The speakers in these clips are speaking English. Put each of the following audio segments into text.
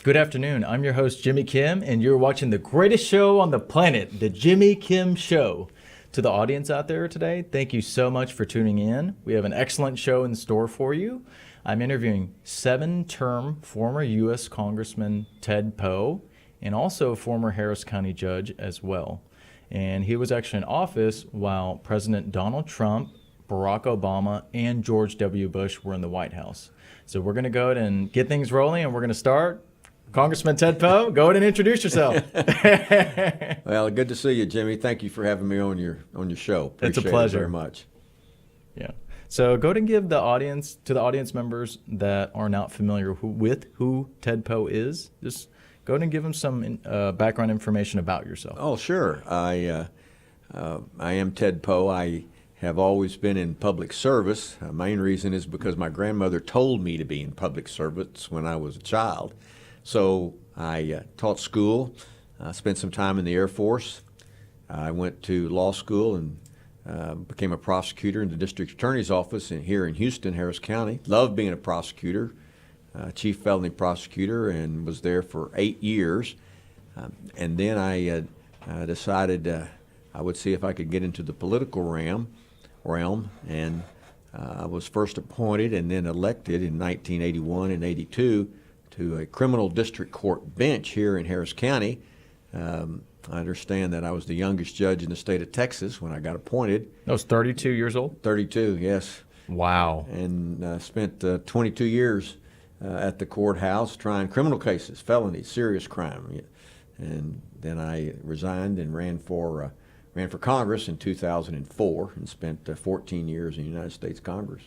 Good afternoon. I'm your host, Jimmy Kim, and you're watching the greatest show on the planet, The Jimmy Kim Show. To the audience out there today, thank you so much for tuning in. We have an excellent show in store for you. I'm interviewing 7-term former U.S. Congressman Ted Poe and also former Harris County judge as well. And he was actually in office while President Donald Trump, Barack Obama, and George W. Bush were in the White House. So we're going to go ahead and get things rolling, and we're going to start. Congressman Ted Poe, go ahead and introduce yourself. Well, good to see you, Jimmy. Thank you for having me on your show. Appreciate It's a pleasure. It very much. Yeah. So go ahead and give the audience members that are not familiar with who Ted Poe is. Just go ahead and give them some background information about yourself. Oh, sure. I am Ted Poe. I have always been in public service. Main reason is because my grandmother told me to be in public service when I was a child. So I taught school, spent some time in the Air Force. I went to law school and became a prosecutor in the district attorney's office here in Houston, Harris County. Loved being a prosecutor, chief felony prosecutor, and was there for 8 years. And then I decided I would see if I could get into the political realm, and I was first appointed and then elected in 1981 and 82 to a criminal district court bench here in Harris County. I understand that I was the youngest judge in the state of Texas when I got appointed. I was 32 years old? 32, yes. Wow. And spent 22 years at the courthouse trying criminal cases, felonies, serious crime. And then I resigned and ran for Congress in 2004 and spent 14 years in the United States Congress.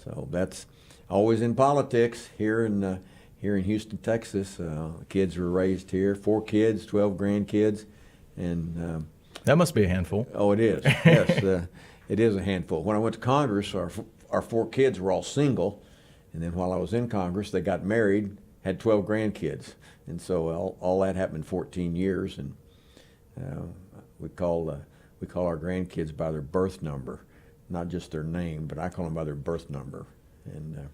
So that's always in politics here in Houston, Texas. Kids were raised here, 4 kids, 12 grandkids, and that must be a handful. Oh, it is. Yes, it is a handful. When I went to Congress, our 4 kids were all single, and then while I was in Congress, they got married, had 12 grandkids, and so all that happened in 14 years. And we call our grandkids by their birth number, not just their name, but I call them by their birth number. And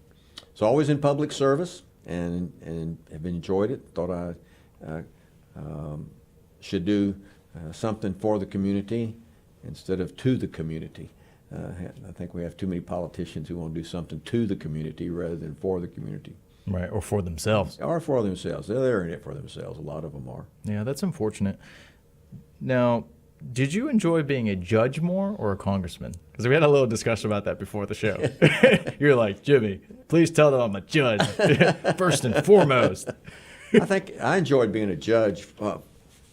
so always in public service, and have enjoyed it. Thought I should do something for the community instead of to the community. I think we have too many politicians who want to do something to the community rather than for the community. Right, or for themselves. Or for themselves. They're in it for themselves. A lot of them are. Yeah, that's unfortunate. Now, did you enjoy being a judge more or a congressman? Because we had a little discussion about that before the show. You're like, Jimmy, please tell them I'm a judge, first and foremost. I think I enjoyed being a judge.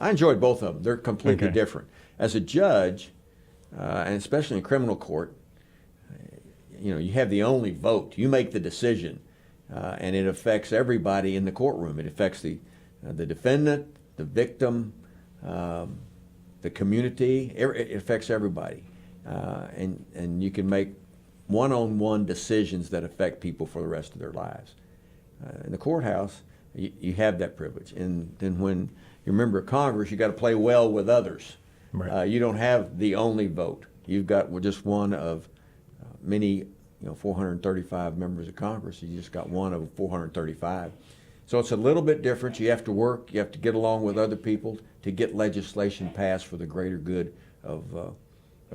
I enjoyed both of them. They're completely different. As a judge, and especially in criminal court, you have the only vote. You make the decision, and it affects everybody in the courtroom. It affects the defendant, the victim, the community. It affects everybody, and you can make one-on-one decisions that affect people for the rest of their lives. In the courthouse, you have that privilege, and then when you're a member of Congress, you got to play well with others. Right. You don't have the only vote. You've got just one of many, 435 members of Congress. You just got one of 435. So it's a little bit different. You have to work. You have to get along with other people to get legislation passed for the greater good of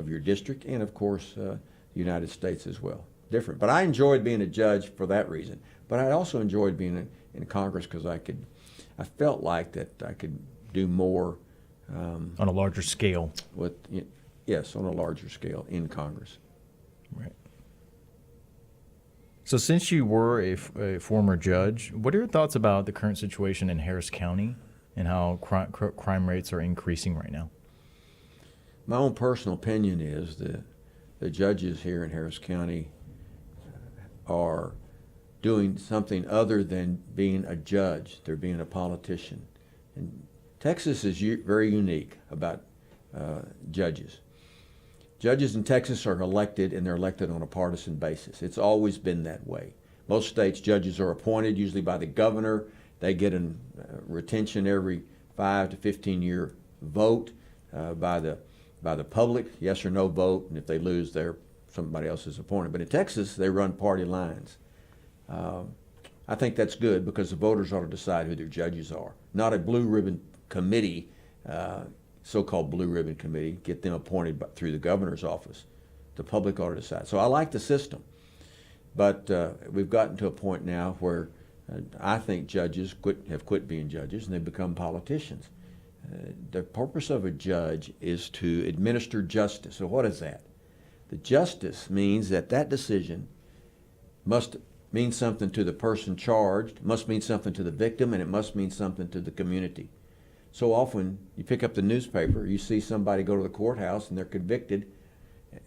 your district and, of course, the United States as well. Different. But I enjoyed being a judge for that reason. But I also enjoyed being in Congress because I felt like that I could do more. On a larger scale. Yes, on a larger scale in Congress. Right. So since you were a former judge, what are your thoughts about the current situation in Harris County and how crime rates are increasing right now? My own personal opinion is that the judges here in Harris County are doing something other than being a judge. They're being a politician. And Texas is very unique about judges. Judges in Texas are elected, and they're elected on a partisan basis. It's always been that way. Most states, judges are appointed usually by the governor. They get a retention every 5 to 15-year vote by the public, yes or no vote, and if they lose, somebody else is appointed. But in Texas, they run party lines. I think that's good because the voters ought to decide who their judges are, not a blue ribbon committee, so-called blue ribbon committee, get them appointed through the governor's office. The public ought to decide. So I like the system, but we've gotten to a point now where I think judges have quit being judges and they've become politicians. The purpose of a judge is to administer justice. So what is that? The justice means that that decision must mean something to the person charged, must mean something to the victim, and it must mean something to the community. So often you pick up the newspaper, you see somebody go to the courthouse and they're convicted,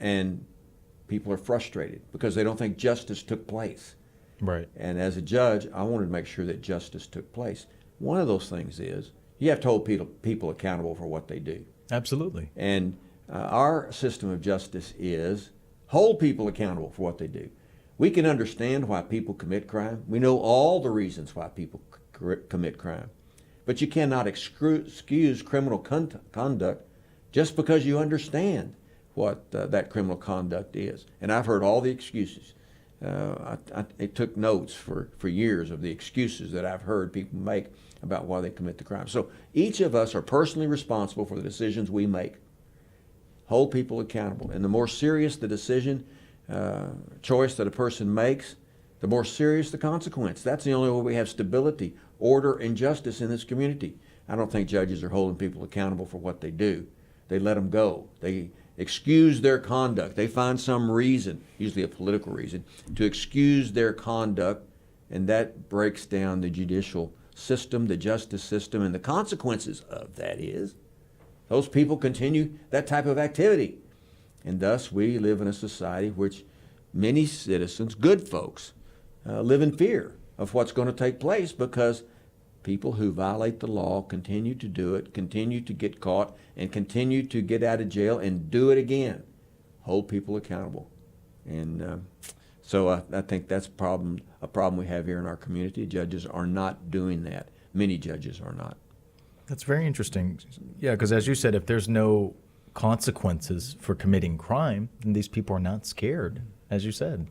and people are frustrated because they don't think justice took place. Right. And as a judge, I wanted to make sure that justice took place. One of those things is you have to hold people accountable for what they do. Absolutely. And our system of justice is hold people accountable for what they do. We can understand why people commit crime. We know all the reasons why people commit crime. But you cannot excuse criminal conduct just because you understand what that criminal conduct is. And I've heard all the excuses. I took notes for years of the excuses that I've heard people make about why they commit the crime. So each of us are personally responsible for the decisions we make. Hold people accountable. And the more serious the decision, choice that a person makes, the more serious the consequence. That's the only way we have stability, order, and justice in this community. I don't think judges are holding people accountable for what they do. They let them go. They excuse their conduct. They find some reason, usually a political reason, to excuse their conduct, and that breaks down the judicial system, the justice system, and the consequences of that is those people continue that type of activity. And thus we live in a society which many citizens, good folks, live in fear of what's going to take place because people who violate the law continue to do it, continue to get caught, and continue to get out of jail and do it again. Hold people accountable. And so I think that's a problem we have here in our community. Judges are not doing that. Many judges are not. That's very interesting. Yeah, because as you said, if there's no consequences for committing crime, then these people are not scared, as you said.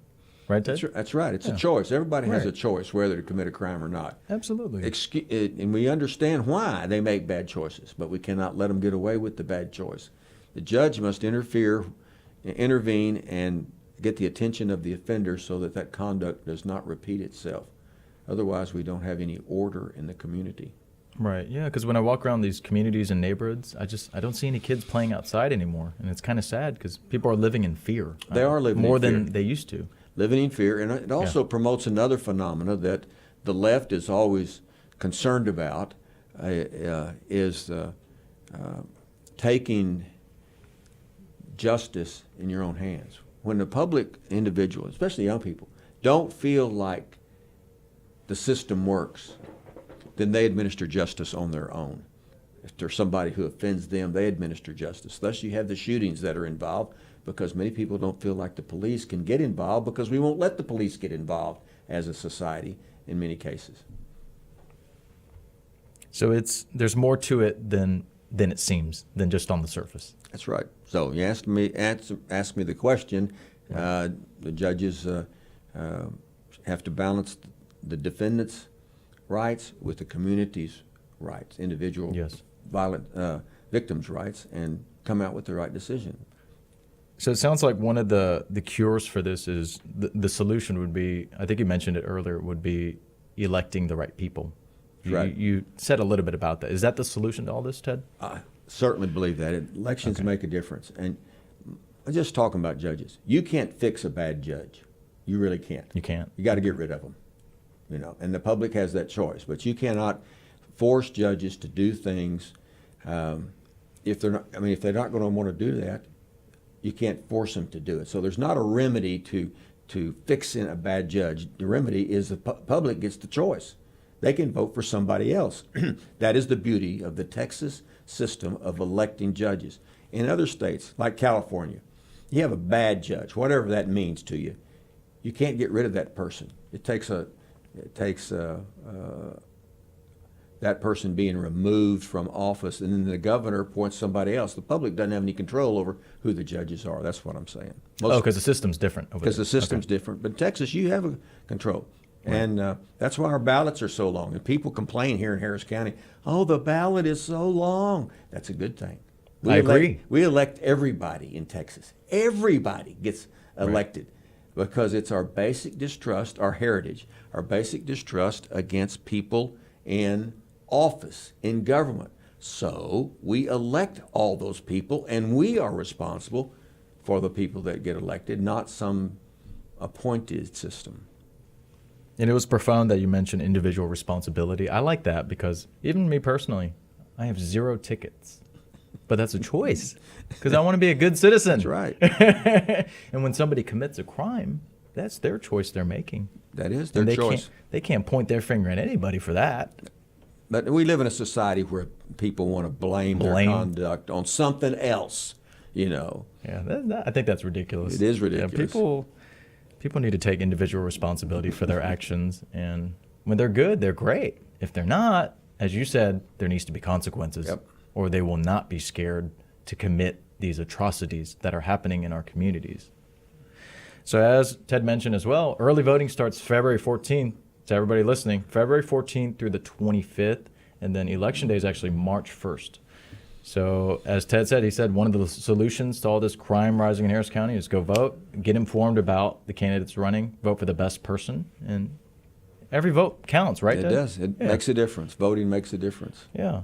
Right, Ted? That's right. It's a choice. Everybody has a choice whether to commit a crime or not. Absolutely. And we understand why they make bad choices, but we cannot let them get away with the bad choice. The judge must intervene, and get the attention of the offender so that that conduct does not repeat itself. Otherwise, we don't have any order in the community. Right. Yeah, because when I walk around these communities and neighborhoods, I don't see any kids playing outside anymore, and it's kind of sad because people are living in fear. They are living more in fear. than they used to. Living in fear, and it also promotes another phenomena that the left is always concerned about, is taking justice in your own hands. When the public individual, especially young people, don't feel like the system works, then they administer justice on their own. If there's somebody who offends them, they administer justice. Thus you have the shootings that are involved because many people don't feel like the police can get involved because we won't let the police get involved as a society in many cases. So there's more to it than it seems, than just on the surface. That's right. So you ask me the question. The judges have to balance the defendant's rights with the community's rights, individual violent victims' rights, and come out with the right decision. So it sounds like one of the cures for this is the solution would be, I think you mentioned it earlier, would be electing the right people. Right. You said a little bit about that. Is that the solution to all this, Ted? I certainly believe that. Elections make a difference. And I'm just talking about judges. You can't fix a bad judge. You really can't. You can't. You got to get rid of them. And the public has that choice. But you cannot force judges to do things if they're not. I mean, if they're not going to want to do that, you can't force them to do it. So there's not a remedy to fixing a bad judge. The remedy is the public gets the choice. They can vote for somebody else. That is the beauty of the Texas system of electing judges. In other states, like California, you have a bad judge, whatever that means to you. You can't get rid of that person. It takes that person being removed from office, and then the governor appoints somebody else. The public doesn't have any control over who the judges are. That's what I'm saying. Because the system's different over there. Because the system's different. But in Texas, you have a control. And that's why our ballots are so long. And people complain here in Harris County, oh, the ballot is so long. That's a good thing. I agree. We elect everybody in Texas. Everybody gets elected because it's our basic distrust, our heritage, our basic distrust against people in office, in government. So we elect all those people, and we are responsible for the people that get elected, not some appointed system. And it was profound that you mentioned individual responsibility. I like that because even me personally, I have 0 tickets. But that's a choice because I want to be a good citizen. That's right. And when somebody commits a crime, that's their choice they're making. That is their And choice. They can't point their finger at anybody for that. But we live in a society where people want to blame their conduct on something else, you know. Yeah, I think that's ridiculous. It is ridiculous. Yeah, people need to take individual responsibility for their actions. And when they're good, they're great. If they're not, as you said, there needs to be consequences. Yep. Or they will not be scared to commit these atrocities that are happening in our communities. So as Ted mentioned as well, early voting starts February 14th. To everybody listening, February 14th through the 25th, and then Election Day is actually March 1st. So as Ted said, he said one of the solutions to all this crime rising in Harris County is go vote, get informed about the candidates running, vote for the best person, and every vote counts, right, It Ted? does. It makes a difference. Voting makes a difference. Yeah.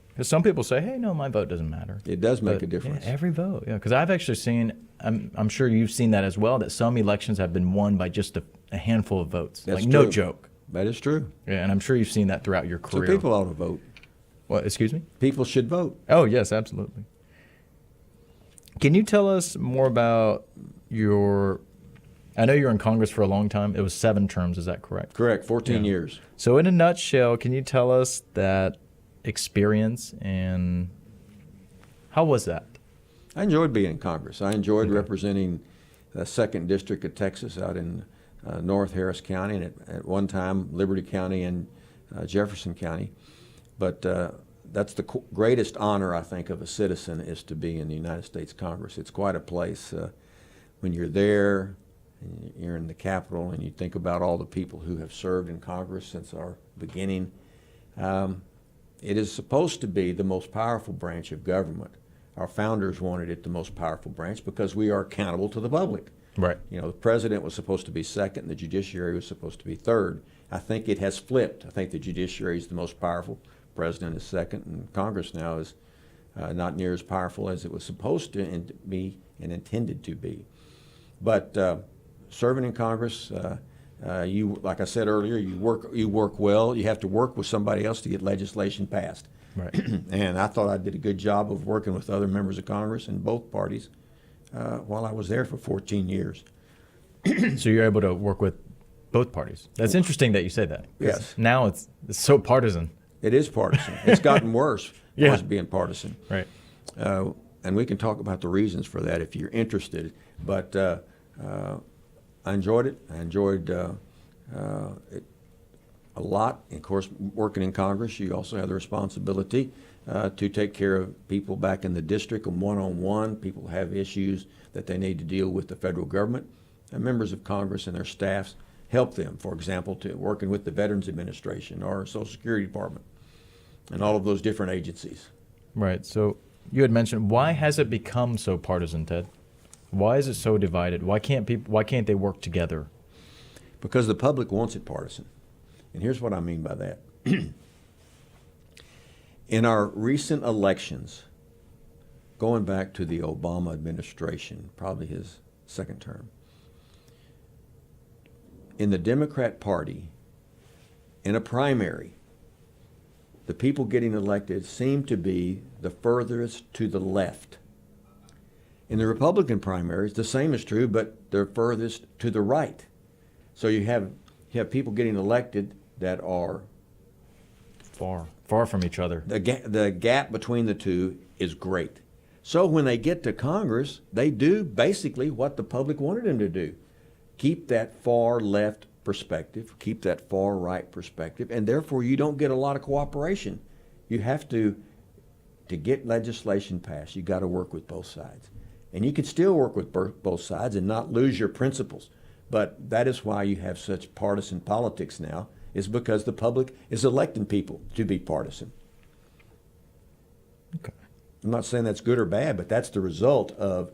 Because some people say, hey, no, my vote doesn't matter. It does make But, a difference. Yeah, every vote. Yeah, because I've actually seen, I'm sure you've seen that as well, that some elections have been won by just a handful of votes. That's like, no true. joke. That is true. Yeah, and I'm sure you've seen that throughout your So career. people ought to vote. What, excuse me? People should vote. Oh, yes, absolutely. Can you tell us more about I know you're in Congress for a long time. It was 7 terms, is that correct? Correct. 14 Yeah. years. So in a nutshell, can you tell us that experience and how was that? I enjoyed being in Congress. I enjoyed representing the 2nd District of Texas out in North Harris County, and at one time Liberty County and Jefferson County. But that's the greatest honor, I think, of a citizen is to be in the United States Congress. It's quite a place. When you're there, and you're in the Capitol, and you think about all the people who have served in Congress since our beginning, it is supposed to be the most powerful branch of government. Our founders wanted it the most powerful branch because we are accountable to the public. Right. You know, the president was supposed to be 2nd, and the judiciary was supposed to be 3rd. I think it has flipped. I think the judiciary is the most powerful, president is 2nd, and Congress now is not near as powerful as it was supposed to be and intended to be. But serving in Congress, you, like I said earlier, you work well. You have to work with somebody else to get legislation passed. Right. And I thought I did a good job of working with other members of Congress in both parties while I was there for 14 years. So you're able to work with both parties. That's interesting that you say that. 'Cause Yes. Now it's so partisan. It is partisan. It's gotten worse Yeah. as being partisan. Right. And we can talk about the reasons for that if you're interested. But I enjoyed it. I enjoyed it a lot. Of course, working in Congress, you also have the responsibility to take care of people back in the district and one-on-one. People have issues that they need to deal with the federal government. And members of Congress and their staffs help them, for example, to working with the Veterans Administration or Social Security Department and all of those different agencies. Right. So you had mentioned, why has it become so partisan, Ted? Why is it so divided? Why can't they work together? Because the public wants it partisan. And here's what I mean by that. In our recent elections, going back to the Obama administration, probably his 2nd term, in the Democrat Party, in a primary, the people getting elected seem to be the furthest to the left. In the Republican primaries, the same is true, but they're furthest to the right. So you have people getting elected that are Far from each other. the gap between the two is great. So when they get to Congress, they do basically what the public wanted them to do. Keep that far left perspective, keep that far right perspective, and therefore you don't get a lot of cooperation. You have to get legislation passed, you got to work with both sides. And you can still work with both sides and not lose your principles. But that is why you have such partisan politics now, is because the public is electing people to be partisan. Okay. I'm not saying that's good or bad, but that's the result of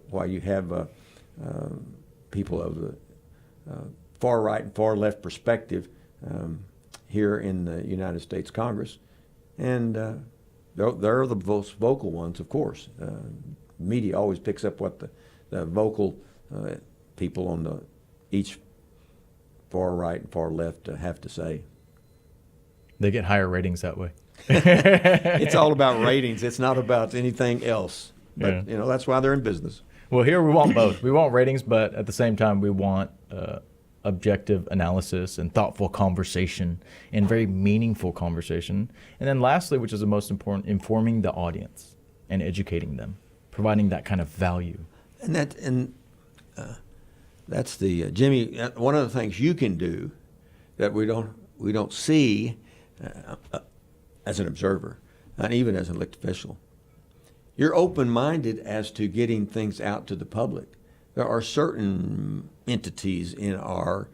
why you have people of the far right and far left perspective here in the United States Congress. And they're the most vocal ones, of course. Media always picks up what the vocal people on each far right and far left have to say. They get higher ratings that way. It's all about ratings. It's not about anything else. But, that's why they're in business. Well, here we want both. We want ratings, but at the same time, we want objective analysis and thoughtful conversation and very meaningful conversation. And then lastly, which is the most important, informing the audience and educating them, providing that kind of value. And that's the Jimmy. One of the things you can do that we don't see as an observer, and even as an elected official. You're open-minded as to getting things out to the public. There are certain entities in our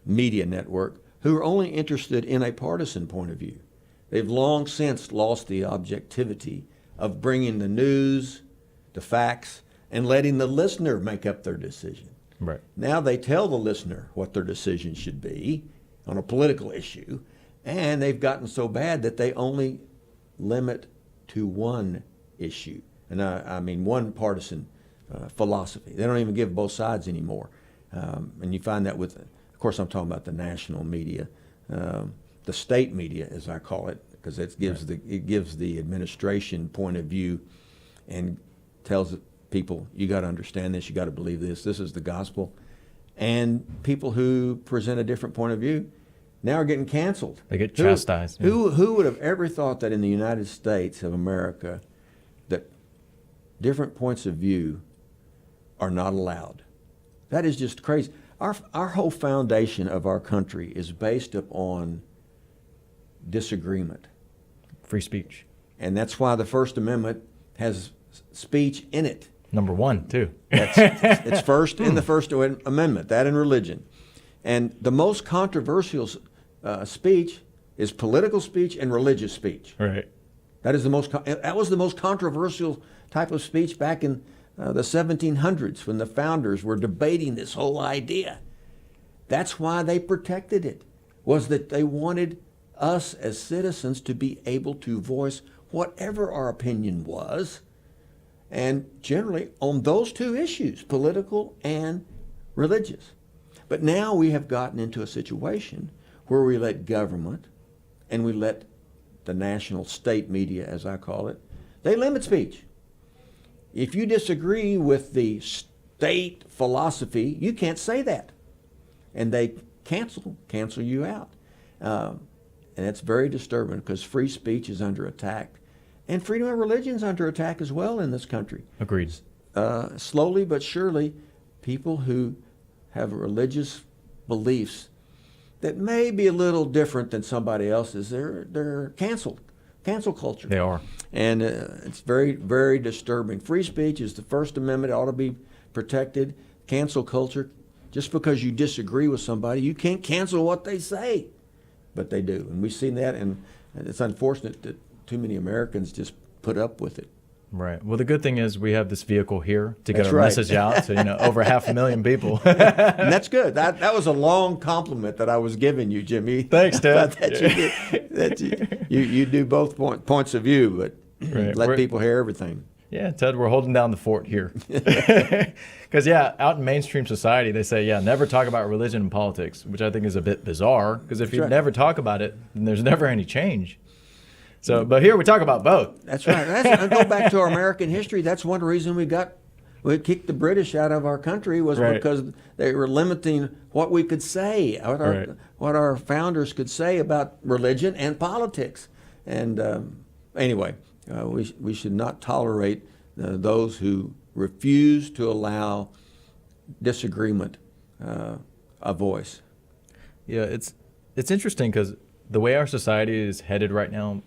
media network who are only interested in a partisan point of view. They've long since lost the objectivity of bringing the news, the facts, and letting the listener make up their decision. Right. Now they tell the listener what their decision should be on a political issue, and they've gotten so bad that they only limit to one issue. And I mean one partisan philosophy. They don't even give both sides anymore. And you find that with, of course, I'm talking about the national media, the state media, as I call it, because it gives the administration point of view and tells people, you got to understand this, you got to believe this, this is the gospel. And people who present a different point of view now are getting canceled. They get chastised. Who would have ever thought that in the United States of America that different points of view are not allowed? That is just crazy. Our whole foundation of our country is based upon disagreement. Free speech. And that's why the First Amendment has speech in it. Number one, too. It's first in the First Amendment, that and religion. And the most controversial speech is political speech and religious speech. Right. That was the most controversial type of speech back in the 1700s when the founders were debating this whole idea. That's why they protected it, was that they wanted us as citizens to be able to voice whatever our opinion was, and generally on those two issues, political and religious. But now we have gotten into a situation where we let government and we let the national state media, as I call it, they limit speech. If you disagree with the state philosophy, you can't say that. And they cancel you out. And it's very disturbing because free speech is under attack. And freedom of religion is under attack as well in this country. Agreed. Slowly but surely, people who have religious beliefs that may be a little different than somebody else's, they're canceled. Cancel culture. They are. And it's very, very disturbing. Free speech is the First Amendment. It ought to be protected. Cancel culture, just because you disagree with somebody, you can't cancel what they say. But they do. And we've seen that, and it's unfortunate that too many Americans just put up with it. Right. Well, the good thing is we have this vehicle here to get That's our right. message out to over 500,000 people. And that's good. That was a long compliment that I was giving you, Jimmy. Thanks, Ted. You do both points of view, but Right. let people hear everything. Yeah, Ted, we're holding down the fort here. Because, out in mainstream society, they say, never talk about religion and politics, which I think is a bit bizarre. Because if you never talk about it, then there's never any change. So, but here we talk about both. That's right. Go back to our American history. That's one reason we kicked the British out of our country was because they were limiting what we could say, what our founders could say about religion and politics. And anyway, we should not tolerate those who refuse to allow disagreement a voice. Yeah, it's interesting because the way our society is headed right now,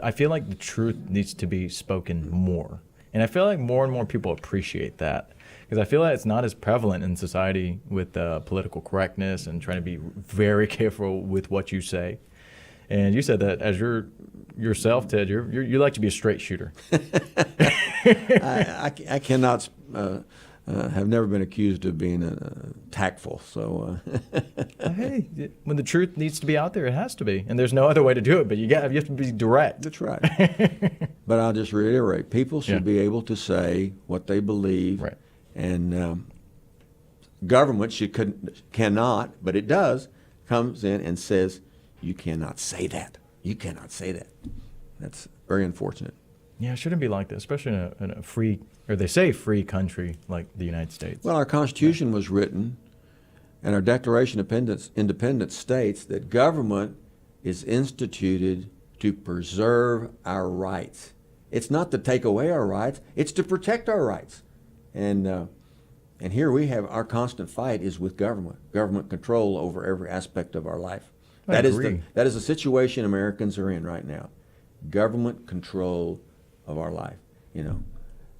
I feel like the truth needs to be spoken more. And I feel like more and more people appreciate that. Because I feel like it's not as prevalent in society with political correctness and trying to be very careful with what you say. And you said that as yourself, Ted, you like to be a straight shooter. I cannot have never been accused of being tactful. So Hey, when the truth needs to be out there, it has to be, and there's no other way to do it. But you have to be direct. that's right. But I'll just reiterate: people should be able to say what they believe, Right. and government cannot, but it does, comes in and says you cannot say that. You cannot say that. That's very unfortunate. Yeah, it shouldn't be like that, especially in a free, or they say free country like the United States. Well, our Constitution was written, and our Declaration of Independence states that government is instituted to preserve our rights. It's not to take away our rights; it's to protect our rights. And here we have our constant fight is with government control over every aspect of our life. I agree. That is the situation Americans are in right now. Government control of our life.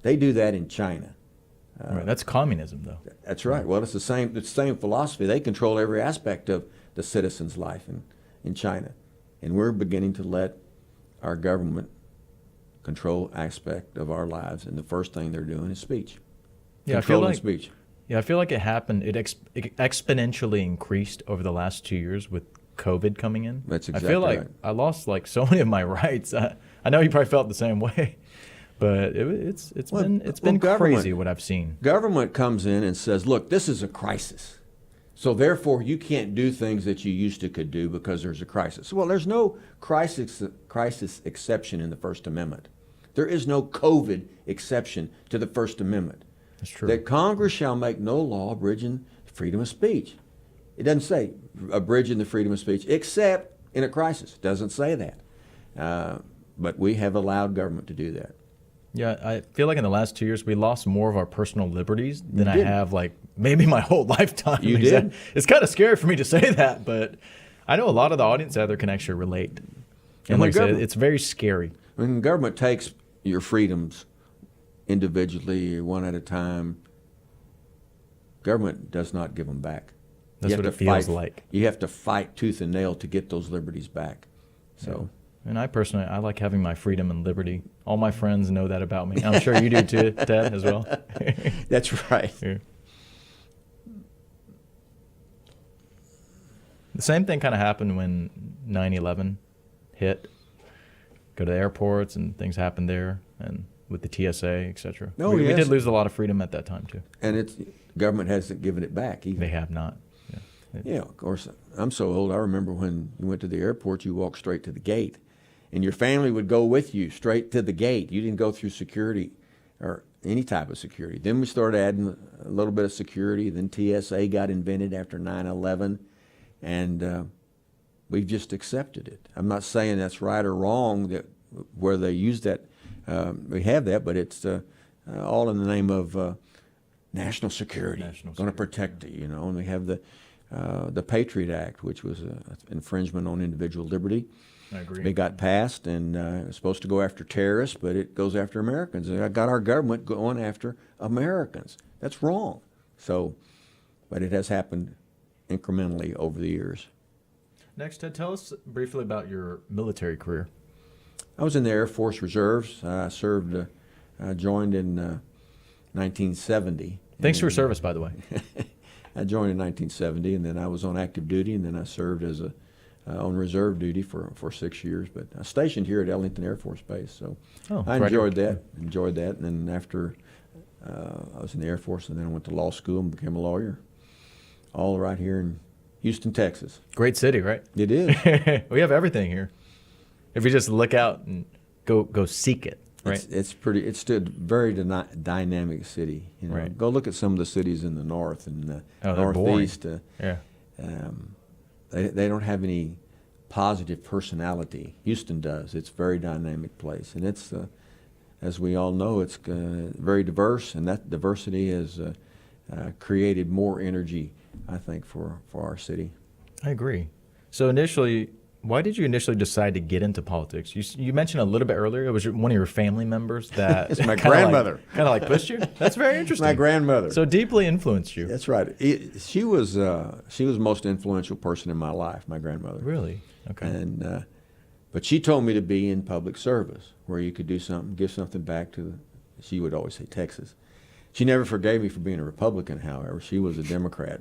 They do that in China. Right, that's communism, though. That's right. Well, it's the same philosophy. They control every aspect of the citizen's life in China, and we're beginning to let our government control aspect of our lives. And the first thing they're doing is speech. Yeah, Controlling speech. Yeah, I feel like it happened. It exponentially increased over the last 2 years with COVID coming in. That's exactly I feel like right. I lost like so many of my rights. I know you probably felt the same way, but it's been crazy what I've seen. Government comes in and says, "Look, this is a crisis, so therefore you can't do things that you used to could do because there's a crisis." Well, there's no crisis exception in the First Amendment. There is no COVID exception to the First Amendment. That's true. That Congress shall make no law abridging freedom of speech. It doesn't say abridging the freedom of speech, except in a crisis. It doesn't say that. But we have allowed government to do that. Yeah, I feel like in the last 2 years we lost more of our personal liberties than I did. have like maybe my whole lifetime. You did? It's kind of scary for me to say that, but I know a lot of the audience out there can actually relate. And like I said, it's very scary. When government takes your freedoms individually, one at a time, government does not give them back. That's what it feels like. You have to fight tooth and nail to get those liberties back. So. And I like having my freedom and liberty. All my friends know that about me. I'm sure you do too, Ted, as well. That's right. Yeah. The same thing kind of happened when 9/11 hit. Go to the airports and things happened there, and with the TSA, et cetera. Oh, we yes. did lose a lot of freedom at that time too. And government hasn't given it back either. They have not. Yeah, of course. I'm so old. I remember when you went to the airport, you walked straight to the gate, and your family would go with you straight to the gate. You didn't go through security or any type of security. Then we started adding a little bit of security. Then TSA got invented after 9/11, and we've just accepted it. I'm not saying that's right or wrong that where they use that. We have that, but it's all in the name of national security. Going to protect it, And we have the Patriot Act, which was an infringement on individual liberty. I agree. It got passed, and it was supposed to go after terrorists, but it goes after Americans. And I got our government going after Americans. That's wrong. So, but it has happened incrementally over the years. Next, Ted, tell us briefly about your military career. I was in the Air Force Reserves. I served, joined in 1970. Thanks for your service, by the way. I joined in 1970, and then I was on active duty, and then I served as on reserve duty for 6 years. But I was stationed here at Ellington Air Force Base, so I enjoyed that. And then after I was in the Air Force, and then I went to law school and became a lawyer, all right here in Houston, Texas. Great city, right? It is. We have everything here. If you just look out and go seek it, right? It's still a very dynamic city. Right. Go look at some of the cities in the north and the northeast. Yeah. They don't have any positive personality. Houston does. It's a very dynamic place, and it's as we all know, it's very diverse, and that diversity has created more energy, I think, for our city. I agree. So initially, Why did you initially decide to get into politics? You mentioned a little bit earlier it was one of your family members that It's my grandmother. kind of like pushed you. That's very interesting. My grandmother. So deeply influenced you. That's right. She was the most influential person in my life, my grandmother. Really? Okay. And but she told me to be in public service, where you could do something, give something back to. She would always say Texas. She never forgave me for being a Republican, however. She was a Democrat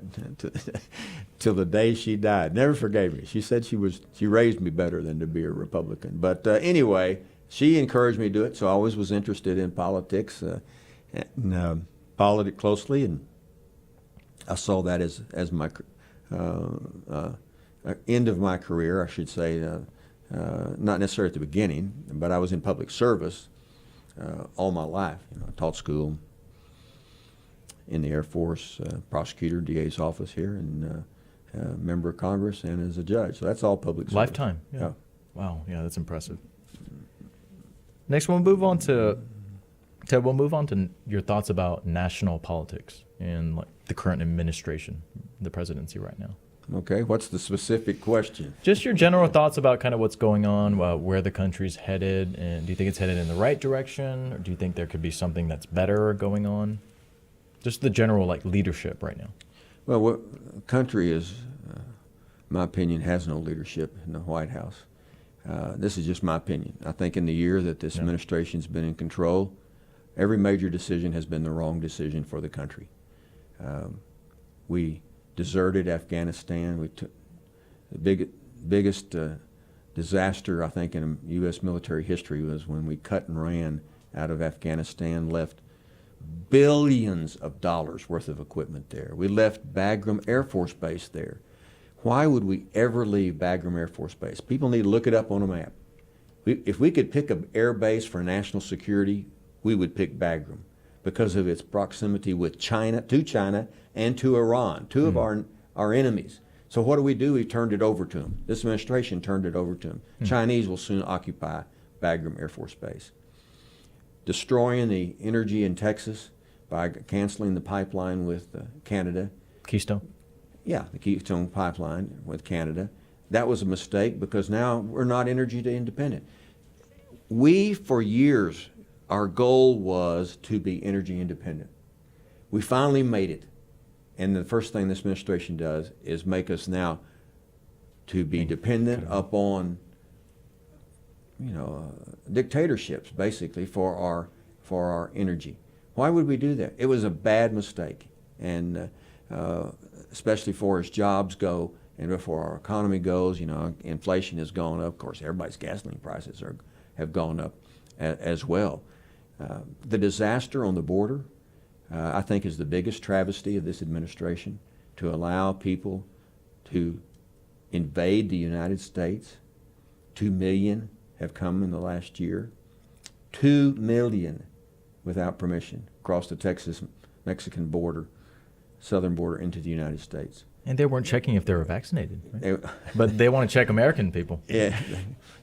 till the day she died. Never forgave me. She said she raised me better than to be a Republican. But anyway, she encouraged me to do it, so I always was interested in politics and followed it closely, and I saw that as my end of my career, I should say, not necessarily at the beginning, but I was in public service all my life. I taught school, in the Air Force, prosecutor, DA's office here, and member of Congress, and as a judge. So that's all public service. Lifetime. Yeah. Wow. Yeah, that's impressive. Next, we'll move on to Ted. We'll move on to your thoughts about national politics and like the current administration, the presidency right now. Okay. What's the specific question? Just your general thoughts about kind of what's going on, where the country's headed, and do you think it's headed in the right direction, or do you think there could be something that's better going on? Just the general leadership right now. Well, the country is, in my opinion, has no leadership in the White House. This is just my opinion. I think in the year that this administration's been in control, every major decision has been the wrong decision for the country. We deserted Afghanistan. We took the biggest disaster, I think, in U.S. military history was when we cut and ran out of Afghanistan, left billions of dollars worth of equipment there. We left Bagram Air Force Base there. Why would we ever leave Bagram Air Force Base? People need to look it up on a map. If we could pick an air base for national security, we would pick Bagram because of its proximity with China and to Iran, two of our enemies. So what do? We turned it over to them. This administration turned it over to them. Chinese will soon occupy Bagram Air Force Base. Destroying the energy in Texas by canceling the pipeline with Canada. Keystone? Yeah, the Keystone pipeline with Canada. That was a mistake because now we're not energy independent. We, for years, our goal was to be energy independent. We finally made it. And the first thing this administration does is make us now to be dependent upon dictatorships, basically, for our energy. Why would we do that? It was a bad mistake, and especially for as jobs go and before our economy goes. Inflation has gone up. Of course, everybody's gasoline prices have gone up as well. The disaster on the border, I think, is the biggest travesty of this administration, to allow people to invade the United States. 2 million have come in the last year. 2 million without permission across the Texas-Mexican border, southern border, into the United States. And they weren't checking if they were vaccinated, right? But they want to check American people. Yeah,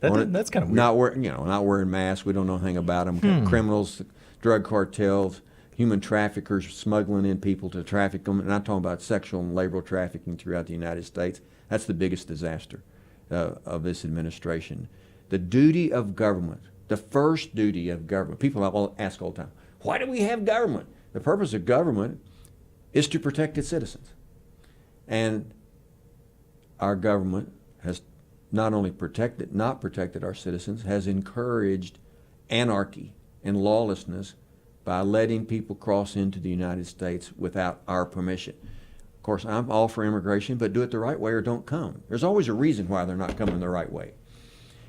that's kind of weird. Not wearing masks. We don't know anything about them. Criminals, drug cartels, human traffickers smuggling in people to traffic them. And I'm talking about sexual and laboral trafficking throughout the United States. That's the biggest disaster of this administration. The duty of government, the first duty of government. People ask all the time, why do we have government? The purpose of government is to protect its citizens. And our government has not only not protected our citizens, has encouraged anarchy and lawlessness by letting people cross into the United States without our permission. Of course, I'm all for immigration, but do it the right way or don't come. There's always a reason why they're not coming the right way.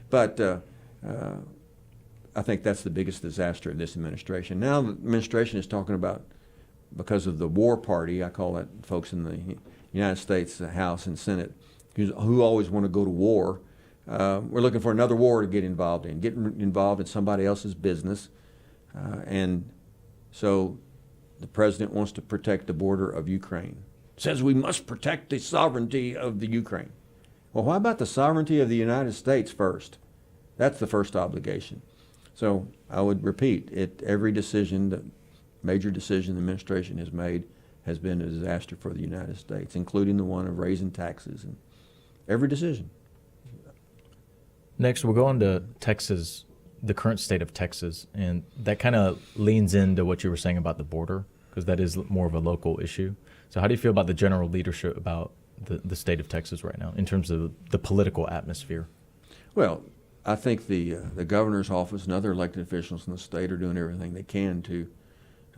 But I think that's the biggest disaster of this administration. Now the administration is talking about, because of the war party, I call that folks in the United States House and Senate, who always want to go to war. We're looking for another war to get involved in, in somebody else's business. And so the president wants to protect the border of Ukraine. Says we must protect the sovereignty of the Ukraine. Well, why about the sovereignty of the United States first? That's the first obligation. So I would repeat, every major decision the administration has made has been a disaster for the United States, including the one of raising taxes, and every decision. Next, we'll go on to Texas, the current state of Texas, and that kind of leans into what you were saying about the border, because that is more of a local issue. So how do you feel about the general leadership about the state of Texas right now in terms of the political atmosphere? Well, I think the governor's office and other elected officials in the state are doing everything they can to,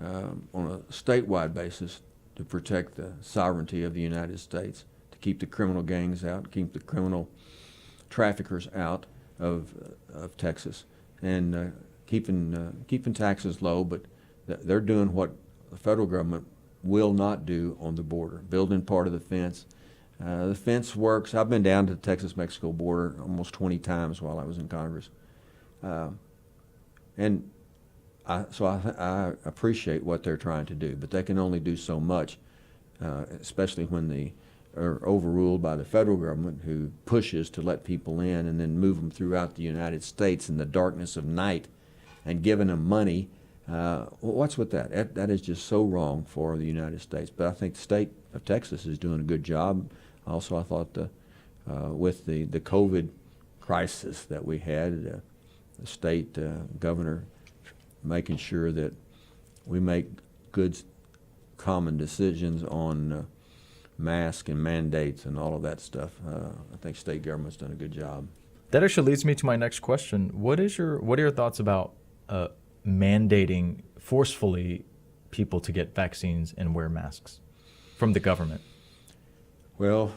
on a statewide basis, to protect the sovereignty of the United States, to keep the criminal gangs out, keep the criminal traffickers out of Texas, and keeping taxes low. But they're doing what the federal government will not do on the border, building part of the fence. The fence works. I've been down to the Texas-Mexico border almost 20 times while I was in Congress. And I appreciate what they're trying to do, but they can only do so much, especially when they are overruled by the federal government, who pushes to let people in and then move them throughout the United States in the darkness of night and giving them money. What's with that? That is just so wrong for the United States. But I think the state of Texas is doing a good job. Also, I thought with the COVID crisis that we had, the state governor making sure that we make good common decisions on masks and mandates and all of that stuff. I think state government's done a good job. That actually leads me to my next question. What are your thoughts about mandating forcefully people to get vaccines and wear masks from the government? Well,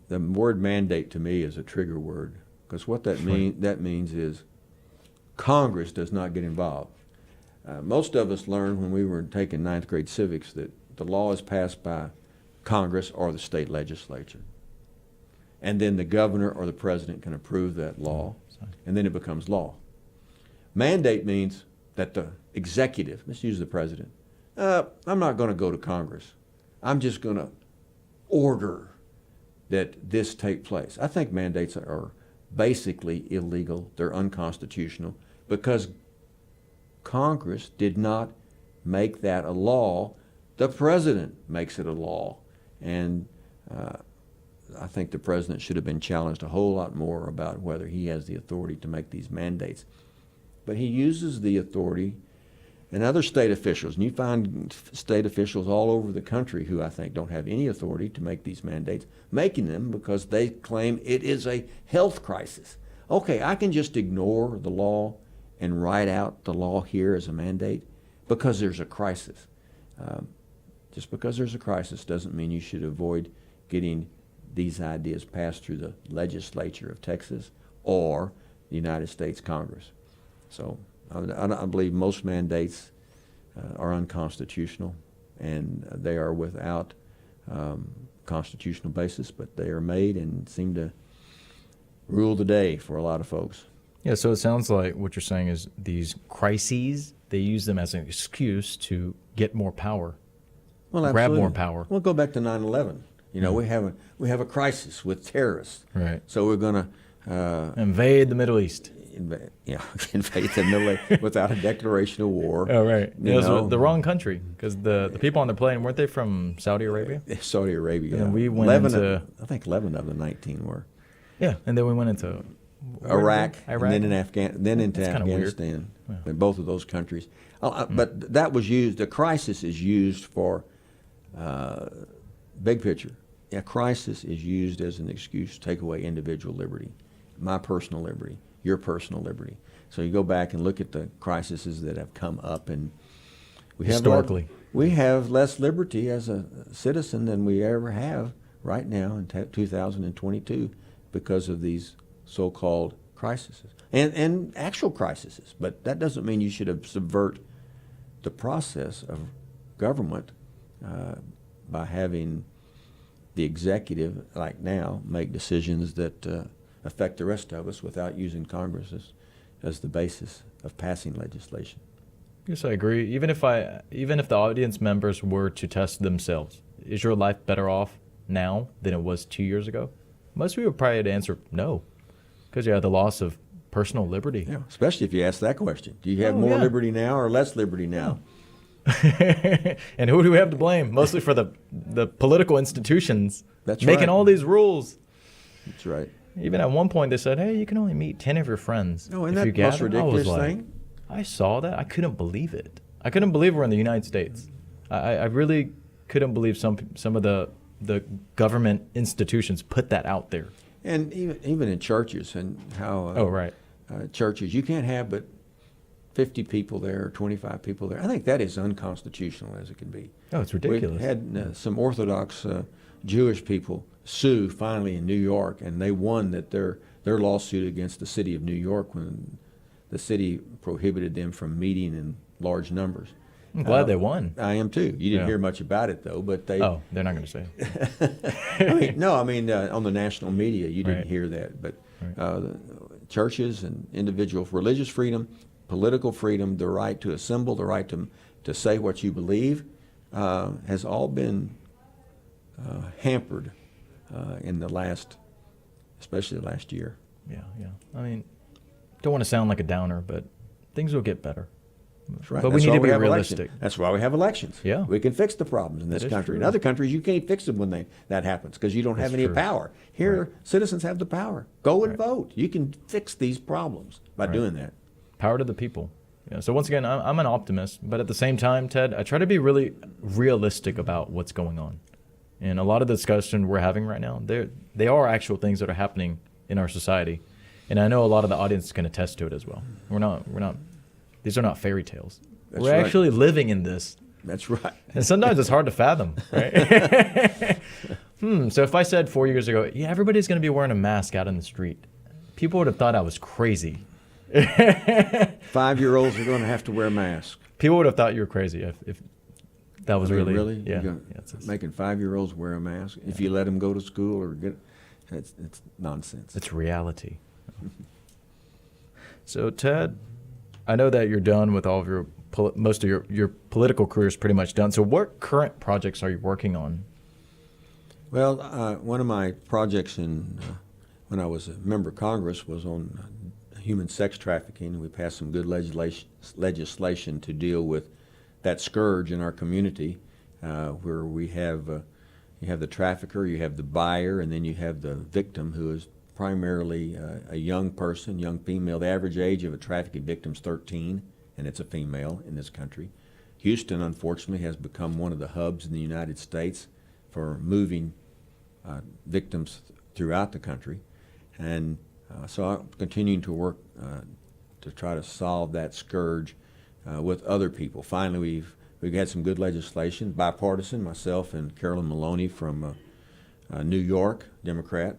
the word mandate to me is a trigger word, because what that means is Congress does not get involved. Most of us learned when we were taking ninth grade civics that the law is passed by Congress or the state legislature, and then the governor or the president can approve that law, and then it becomes law. Mandate means that the executive, let's use the president, I'm not going to go to Congress. I'm just going to order that this take place. I think mandates are basically illegal. They're unconstitutional because Congress did not make that a law. The president makes it a law. And I think the president should have been challenged a whole lot more about whether he has the authority to make these mandates. But he uses the authority, and other state officials, and you find state officials all over the country who I think don't have any authority to make these mandates, making them because they claim it is a health crisis. Okay, I can just ignore the law and write out the law here as a mandate because there's a crisis. Just because there's a crisis doesn't mean you should avoid getting these ideas passed through the legislature of Texas or the United States Congress. So I believe most mandates are unconstitutional, and they are without constitutional basis, but they are made and seem to rule the day for a lot of folks. Yeah, so it sounds like what you're saying is these crises, they use them as an excuse to get more power, grab more power. We'll go back to 9/11. You know, we have a crisis with terrorists. Right. So we're going to invade the Middle East. Invade the Middle East without a declaration of war. Oh, right. It was the wrong country, because the people on the plane, weren't they from Saudi Arabia? Saudi Arabia. And we went into... I think 11 of the 19 were. Yeah, and then we went into... Iraq, and then into Afghanistan. Yeah. In both of those countries. But that was used, the crisis is used for, big picture, a crisis is used as an excuse to take away individual liberty, my personal liberty, your personal liberty. So you go back and look at the crises that have come up, and historically, we have less liberty as a citizen than we ever have right now in 2022 because of these so-called crises and actual crises. But that doesn't mean you should subvert the process of government by having the executive, like now, make decisions that affect the rest of us without using Congress as the basis of passing legislation. Yes, I agree. Even if the audience members were to test themselves, is your life better off now than it was 2 years ago? Most people would probably answer no, because you have the loss of personal liberty. Yeah, especially if you ask that question. Do you have more liberty now or less liberty now? And who do we have to blame? Mostly for the political institutions That's making right. all these rules. That's right. Even at one point, they said, "Hey, you can only meet 10 of your friends Oh, isn't if you that the most gather." I was ridiculous like, thing? I saw that. I couldn't believe it. I couldn't believe we're in the United States. I really couldn't believe some of the government institutions put that out there. And even in churches and how Oh, right. churches, you can't have but 50 people there, 25 people there. I think that is unconstitutional as it can be. Oh, it's ridiculous. We had some Orthodox Jewish people sue finally in New York, and they won that their lawsuit against the city of New York when the city prohibited them from meeting in large numbers. I'm glad they won. I am too. You didn't hear much about it though, but they. Oh, they're not going to say it. I mean, on the national media, you didn't hear that, but the churches and individual religious freedom, political freedom, the right to assemble, the right to say what you believe, has all been hampered in especially the last year. Yeah. I mean, don't want to sound like a downer, but things will get better. That's right. But That's we need why to be have realistic. elections. That's why we have elections. Yeah. We can fix the problems in this That is country. true. In other countries, you can't fix them when that happens because you don't have any true. power. Here, citizens have the power. Go and vote. You can fix these problems by doing that. Power to the people. Yeah, so once again, I'm an optimist, but at the same time, Ted, I try to be really realistic about what's going on. And a lot of the discussion we're having right now, they are actual things that are happening in our society. And I know a lot of the audience can attest to it as well. We're not, these are not fairy tales. That's we're right. actually living in this. That's right. And sometimes it's hard to fathom, right? So if I said 4 years ago, yeah, everybody's going to be wearing a mask out in the street, people would have thought I was crazy. 5-year-olds are going to have to wear masks. People would have thought you were crazy if that was really. You're Yeah. making 5-year-olds wear a mask if you let them go to school or it's nonsense. It's reality. So Ted, I know that you're done with all of your most of your political career is pretty much done. So what current projects are you working on? Well, one of my projects when I was a member of Congress was on human sex trafficking. We passed some good legislation to deal with that scourge in our community, where we have you have the trafficker, you have the buyer, and then you have the victim, who is primarily a young person, young female. The average age of a trafficking victim is 13, and it's a female in this country. Houston, unfortunately, has become one of the hubs in the United States for moving victims throughout the country. And so I'm continuing to work to try to solve that scourge with other people. Finally, we've had some good legislation, bipartisan, myself and Carolyn Maloney from New York, Democrat.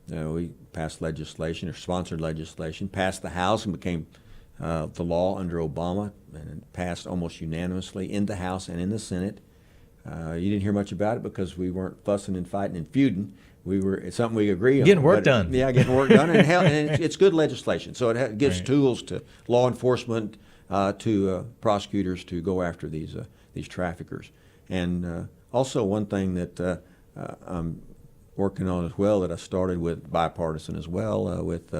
We passed legislation, or sponsored legislation, passed the House and became the law under Obama, and it passed almost unanimously in the House and in the Senate. You didn't hear much about it because we weren't fussing and fighting and feuding. It's something we agree on. Getting work done. Yeah, getting work done, and it's good legislation. So it gives tools to law enforcement, to prosecutors to go after these traffickers. And also one thing that I'm working on as well, that I started with bipartisan as well, with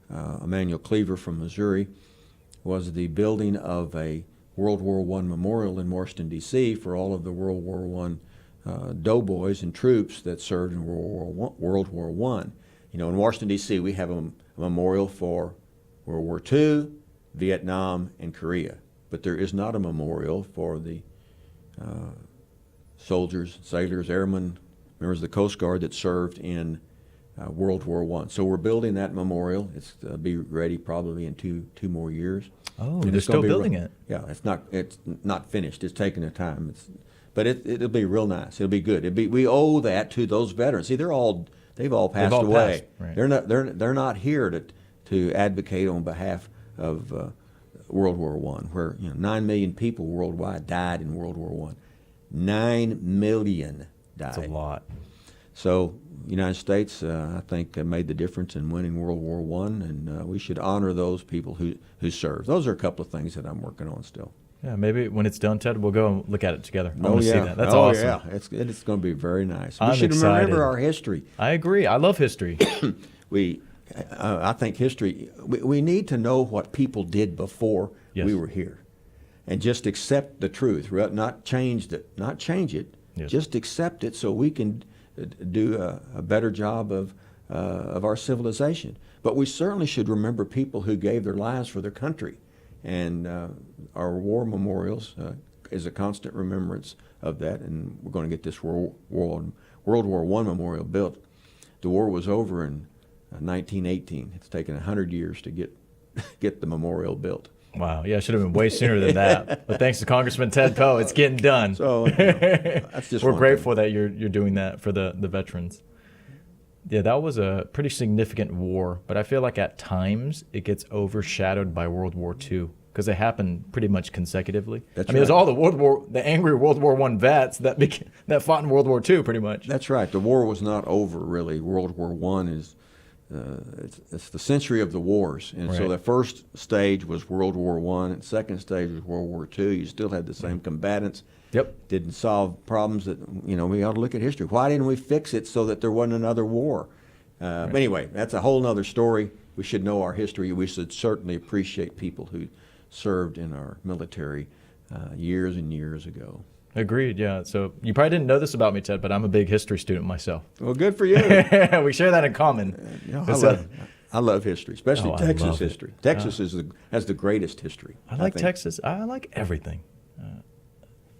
Emmanuel Cleaver from Missouri, was the building of a World War I memorial in Washington, D.C. for all of the World War I doughboys and troops that served in World War I. You know, in Washington, D.C., we have a memorial for World War II, Vietnam, and Korea. But there is not a memorial for the soldiers, sailors, airmen, members of the Coast Guard that served in World War I. So we're building that memorial. It's be ready probably in two more years. Oh, And they're still building it. Yeah, it's not finished. It's taking the time. But it'll be real nice. It'll be good. We owe that to those veterans. See, they've all passed away. Right. They're not here to advocate on behalf of World War I, where 9 million people worldwide died in World War I. 9 million died. That's a lot. So the United States, I think, made the difference in winning World War I, and we should honor those people who served. Those are a couple of things that I'm working on still. Yeah, maybe when it's done, Ted, we'll go and look at it together. I want to see that. That's oh, awesome. Yeah, it's going to be very nice. I'm We should excited. remember our history. I agree. I love history. I think history, we need to know what people did before we were here, and just accept the truth, not change it, Yes. just accept it so we can do a better job of of our civilization. But we certainly should remember people who gave their lives for their country. And our war memorials is a constant remembrance of that. And we're going to get this World War I memorial built. The war was over in 1918. It's taken 100 years to get the memorial built. Wow. Yeah, it should have been way sooner than that. But thanks to Congressman Ted Poe, it's getting done. So that's just we're one grateful thing. that you're doing that for the veterans. Yeah, that was a pretty significant war, but I feel like at times it gets overshadowed by World War II because they happened pretty much consecutively. That's I mean, it was right. all the angry World War I vets that fought in World War II, pretty much. That's right. The war was not over, really. World War I is it's the century of the wars, and so Right. the first stage was World War I, and second stage was World War II. You still had the same combatants. Yep. Didn't solve problems that we ought to look at history. Why didn't we fix it so that there wasn't another war? But anyway, that's a whole other story. We should know our history. We should certainly appreciate people who served in our military years and years ago. Agreed, yeah. So you probably didn't know this about me, Ted, but I'm a big history student myself. Well, good for you. We share that in common. I love history, especially I Texas love it. history. Texas has the greatest history. I like think. Texas. I like everything.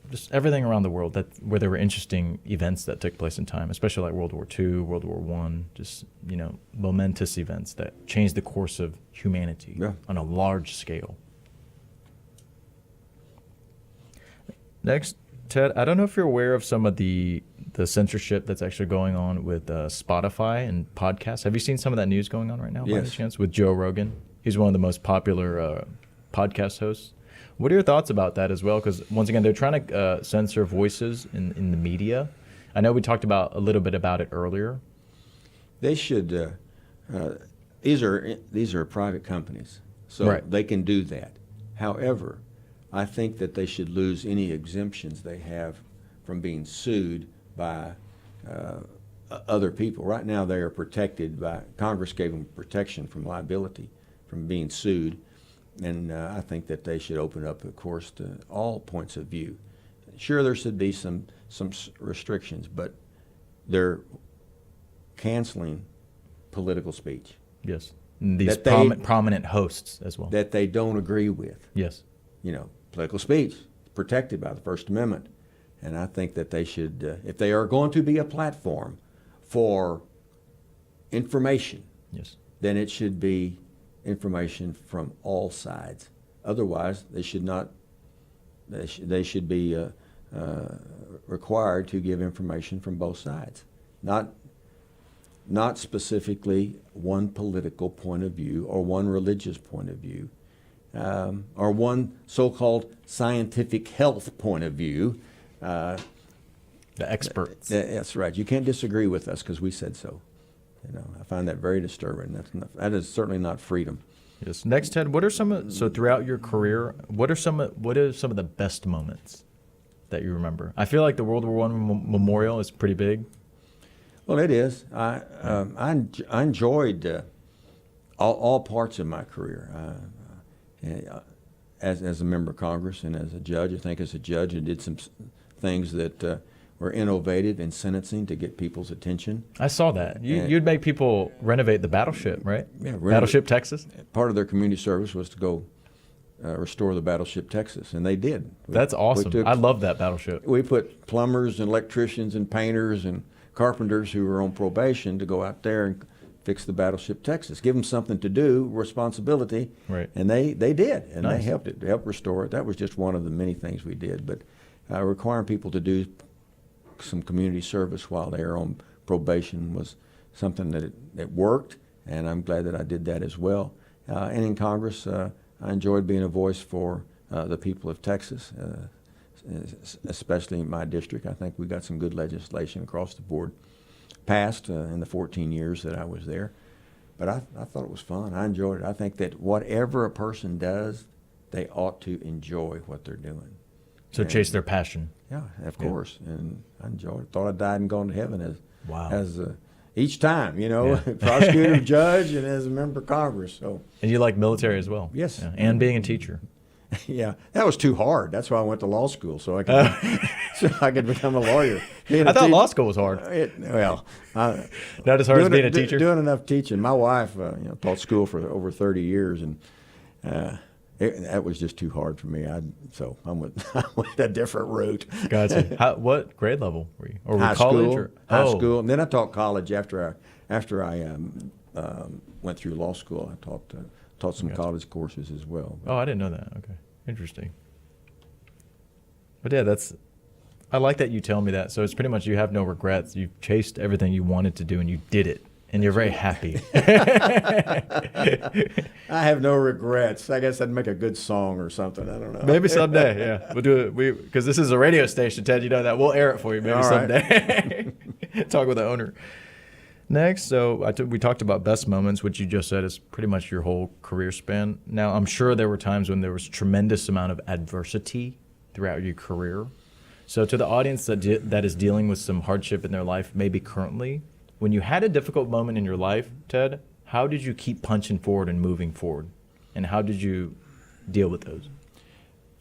Just everything around the world where there were interesting events that took place in time, especially like World War II, World War I, just, momentous events that changed the course of humanity on a large scale. Next, Ted, I don't know if you're aware of some of the censorship that's actually going on with Spotify and podcasts. Have you seen some of that news going on right now by any Yes. chance with Joe Rogan? He's one of the most popular podcast hosts. What are your thoughts about that as well? Because once again, they're trying to censor voices in the media. I know we talked about a little bit about it earlier. They should. These are private companies, so Right. they can do that. However, I think that they should lose any exemptions they have from being sued by other people. Right now, they are protected by Congress gave them protection from liability from being sued. And I think that they should open up, of course, to all points of view. Sure, there should be some restrictions, but they're canceling political speech Yes. And these That prominent hosts as well. that they don't agree with. Yes. Political speech protected by the First Amendment. And I think that they should, if they are going to be a platform for information, Yes. then it should be information from all sides. Otherwise, they should not. They should be required to give information from both sides, not specifically one political point of view or one religious point of view, or one so-called scientific health point of view. The experts. That's right. You can't disagree with us because we said so. I find that very disturbing. That is certainly not freedom. Yes. Next, Ted, so throughout your career, what are some of the best moments that you remember? I feel like the World War I memorial is pretty big. Well, it is. I enjoyed all parts of my career. As a member of Congress and as a judge, I think as a judge, I did some things that were innovative in sentencing to get people's attention. I saw that. You'd make people renovate the battleship, right? Yeah, Battleship Texas. Part of their community service was to go restore the battleship Texas, and they did. That's awesome. I love that battleship. We put plumbers and electricians and painters and carpenters who were on probation to go out there and fix the battleship Texas. Give them something to do, responsibility, Right. and they did, and Nice. they helped restore it. That was just one of the many things we did. But requiring people to do some community service while they are on probation was something that worked, and I'm glad that I did that as well. And in Congress, I enjoyed being a voice for the people of Texas, especially in my district. I think we got some good legislation across the board passed in the 14 years that I was there. But I thought it was fun. I enjoyed it. I think that whatever a person does, they ought to enjoy what they're doing. So chase their passion. Yeah, of course. And I enjoyed it. Thought I died and gone to heaven as each time, prosecutor, judge, and as a member of Congress. So. And you like military as well. Yes. Yeah. And being a teacher. Yeah, that was too hard. That's why I went to law school, so I could become a lawyer. I thought law school was hard. Not as hard as being a teacher? Doing enough teaching. My wife taught school for over 30 years, and that was just too hard for me. So I went a different route. Gotcha. What grade level were you? Or High college? school. High school. And then I taught college after I went through law school. I taught some college courses as well. Oh, I didn't know that. Okay. Interesting. But yeah, I like that you tell me that. So it's pretty much you have no regrets. You chased everything you wanted to do and you did it. And you're very happy. I have no regrets. I guess I'd make a good song or something. I don't know. Maybe someday, yeah. We'll do it. Because this is a radio station, Ted. You know that. We'll air it for you maybe someday. Talk with the owner. Next, so we talked about best moments, which you just said is pretty much your whole career span. Now, I'm sure there were times when there was tremendous amount of adversity throughout your career. So to the audience that is dealing with some hardship in their life, maybe currently, when you had a difficult moment in your life, Ted, how did you keep punching forward and moving forward? And how did you deal with those?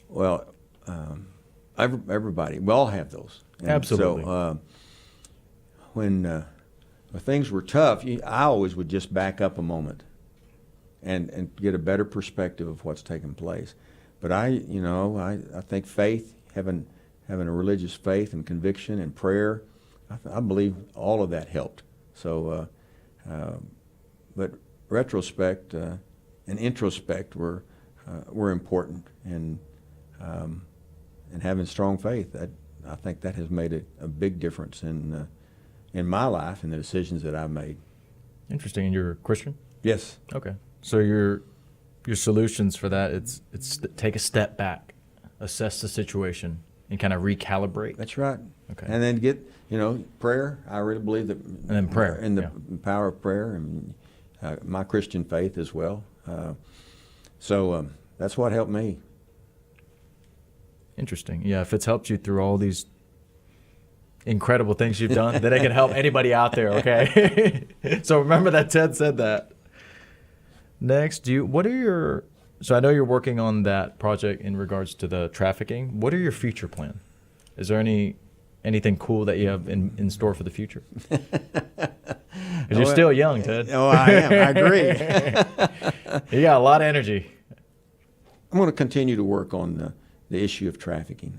Well, everybody, we all have those. And absolutely. So when things were tough, I always would just back up a moment and get a better perspective of what's taking place. But I think faith, having a religious faith and conviction and prayer, I believe all of that helped. So, but retrospect and introspect were important, and having strong faith. I think that has made a big difference in my life and the decisions that I've made. Interesting. And you're a Christian? Yes. Okay. So your solutions for that, it's take a step back, assess the situation, and kind of recalibrate. That's right. Okay. And then get prayer. I really believe that. And then prayer. And the power of prayer, and my Christian faith as well. So that's what helped me. Interesting. Yeah. If it's helped you through all these incredible things you've done, then it can help anybody out there. Okay. So remember that Ted said that. Next, so I know you're working on that project in regards to the trafficking. What are your future plans? Is there anything cool that you have in store for the future? Because you're still young, Ted. Oh, I am. I agree. You got a lot of energy. I'm going to continue to work on the issue of trafficking.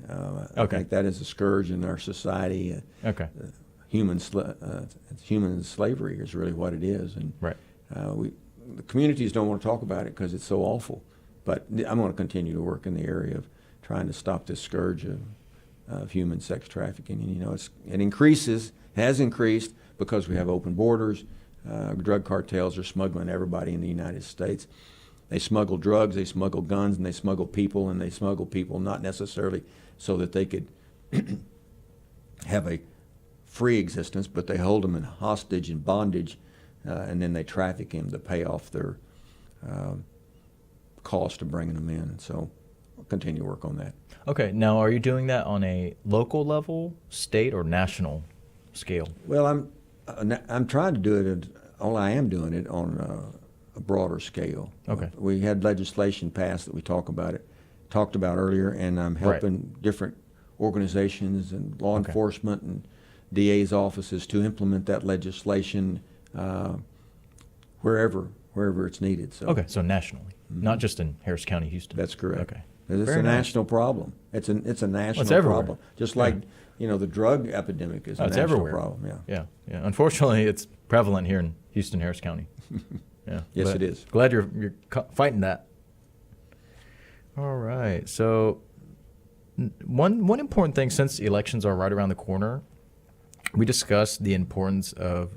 I think that is a scourge in our society. Human slavery is really what it is, and right. The communities don't want to talk about it because it's so awful. But I'm going to continue to work in the area of trying to stop this scourge of human sex trafficking. And it has increased because we have open borders. Drug cartels are smuggling everybody in the United States. They smuggle drugs, they smuggle guns, and they smuggle people, not necessarily so that they could have a free existence, but they hold them in hostage and bondage, and then they traffic them to pay off their cost of bringing them in. And so I'll continue to work on that. Okay. Now, are you doing that on a local level, state, or national scale? Well, I'm trying to do it. I am doing it on a broader scale. Okay. We had legislation passed that we talked about earlier, and I'm helping different organizations and law enforcement and DA's offices to implement that legislation wherever it's needed. So nationally, not just in Harris County, Houston. That's correct. Okay. It's a national problem. It's a national problem. Just like the drug epidemic is a national everywhere. problem. Yeah. Unfortunately, it's prevalent here in Houston, Harris County. Yeah. Yes, it is. Glad you're fighting that. All right. So one important thing, since elections are right around the corner, we discussed the importance of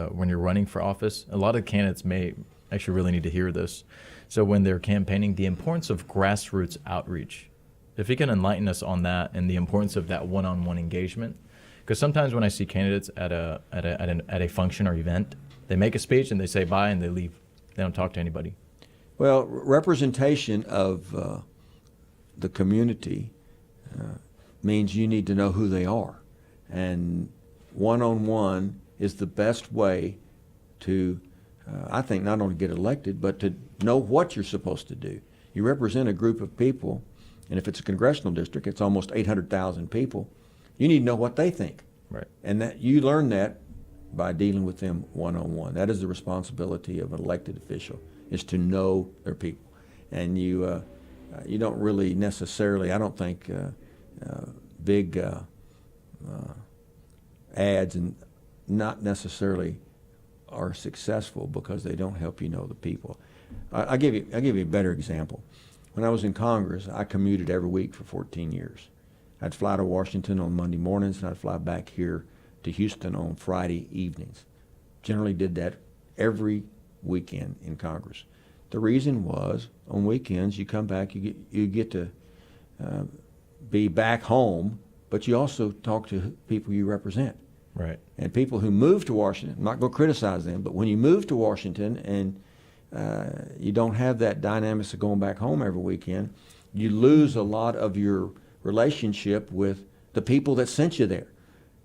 when you're running for office. A lot of candidates may actually really need to hear this. So when they're campaigning, the importance of grassroots outreach. If you can enlighten us on that and the importance of that one-on-one engagement. Because sometimes when I see candidates at a function or event, they make a speech and they say bye and they leave. They don't talk to anybody. Well, representation of the community means you need to know who they are. And one-on-one is the best way to, I think, not only get elected, but to know what you're supposed to do. You represent a group of people, and if it's a congressional district, it's almost 800,000 people. You need to know what they think. Right. And that you learn that by dealing with them one-on-one. That is the responsibility of an elected official, is to know their people. And you don't really necessarily, I don't think, big ads and not necessarily are successful because they don't help you know the people. I'll give you a better example. When I was in Congress, I commuted every week for 14 years. I'd fly to Washington on Monday mornings, and I'd fly back here to Houston on Friday evenings. Generally did that every weekend in Congress. The reason was, on weekends, you come back, you get to be back home, but you also talk to people you represent. Right. And people who move to Washington, I'm not going to criticize them, but when you move to Washington and you don't have that dynamics of going back home every weekend, you lose a lot of your relationship with the people that sent you there.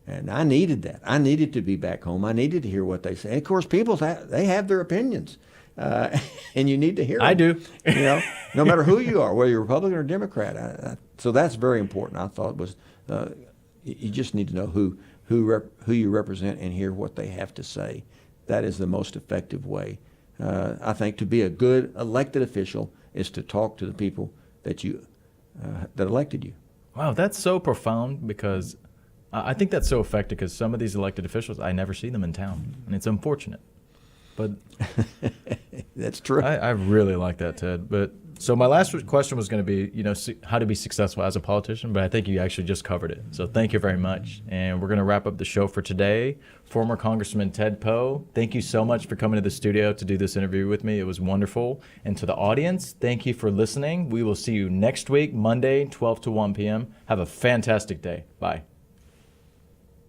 And I needed that. I needed to be back home. I needed to hear what they say. And of course, people, they have their opinions. And you need to hear them. I do. No matter who you are, whether you're Republican or Democrat. So that's very important. I thought was you just need to know who you represent and hear what they have to say. That is the most effective way. I think to be a good elected official is to talk to the people that elected you. Wow, that's so profound, because I think that's so effective, because some of these elected officials, I never see them in town, and it's unfortunate. But that's true. I really like that, Ted. But so my last question was going to be, how to be successful as a politician, but I think you actually just covered it. So thank you very much. And we're going to wrap up the show for today. Former Congressman Ted Poe, thank you so much for coming to the studio to do this interview with me. It was wonderful. And to the audience, thank you for listening. We will see you next week, Monday, 12 to 1 p.m. Have a fantastic day. Bye.